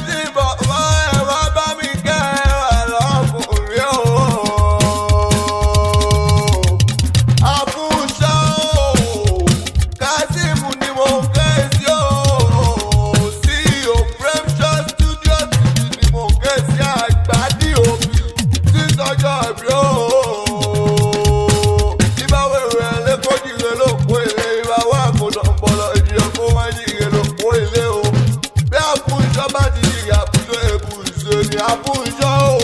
ti bọ̀ wá ẹ wá bá mi kẹ́ ẹ wà lọ́kùnrin o. Àfúnṣọ́ o, Kazeem ni mo ké sí o. CEO Premshot Studio ni mo ké sí Àgbàdì òbí tí tọ́jọ́ ìbí o. Ìbáwé rẹ̀ lẹ́kọ̀ọ́ jìrè ló kó ilé ìbáwá kò lọ bọ̀lọ̀ ìjìyà kó wá jìrè ló kó ilé o. Bí Àfúnṣọ́ bá ti jìrì àbújọ èbùsè ni Àfúnṣọ́ o.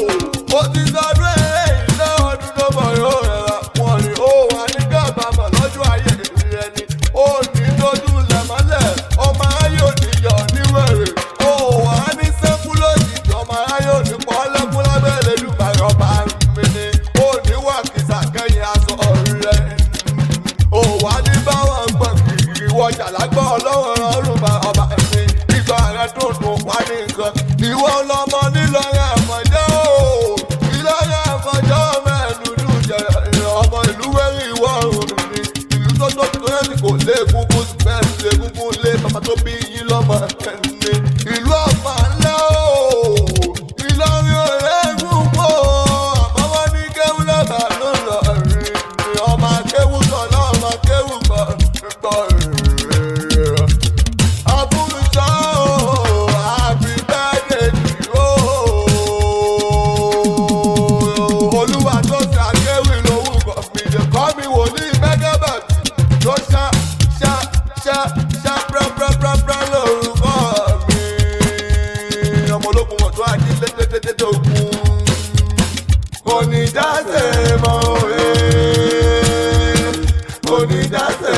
Ó ti sọdún eléyìí náà ọdún tó bọ̀ yóò rẹ̀ra pọ̀ ni ó wà ní kábàámọ̀ lọ́jọ́ ayé rẹ̀ ni. Ó ní tójú lẹ̀mọ́lẹ̀ ọmọ ayé òní yọ̀ níwèrè. Ó wà ní sẹ́kú lójijì ọmọ ayé òní pọ̀ lẹ́kún lábẹ́lẹ̀ lùbàrọ̀ ọba mi ni. Ó ní wà kìsà kẹ́yìn aṣọ rẹ̀. Ó wà ní báwọn gbọ̀n kìkì wọjà lágbọ́ ọlọ́run ọrùn bá ọba mi. Ìgbà rẹ̀ tó dùn wá ní nǹkan. Ìwọ lọmọ nílọrin àmọ̀jẹ́ o. Ìlọrin àmọ̀jẹ́ mẹ́ẹ̀ẹ́dúdú jẹ́ ọmọ ìlú wẹ́rì ìwọ oòrùn ni. Ìlú tó tóbi tó yẹn ti kò lé egungun bẹ́ẹ̀ sì egungun lé bàbá tó bí yín lọ́mọ ẹni. Ìlú ọ̀fà ńlá o. Ìlọrin ò rẹ́gùn pọ̀ àmọ́ wọ́n ní kéwú lọ́bà ló lọ rìn ní ọmọ akéwú sọ̀lá ọmọ akéwú gbọ́. Àfúnṣọ́ o, happy birthday to you. Olúwa tó ṣe akéwì lórúkọ mi lè kọ́ mi wòlíì mẹ́gàbàtì tó ṣá prẹ́prẹ́prẹ́prẹ́ lórúkọ mi. Ọmọ ológun mọ̀ tó àjí lététété ogun. Kò ní jáde mọ́ òye, kò ní jáde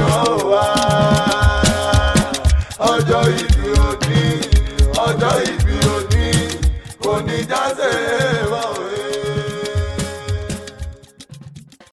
mọ́ wá. Ọjọ́ ìbí òní, kò ní jáde.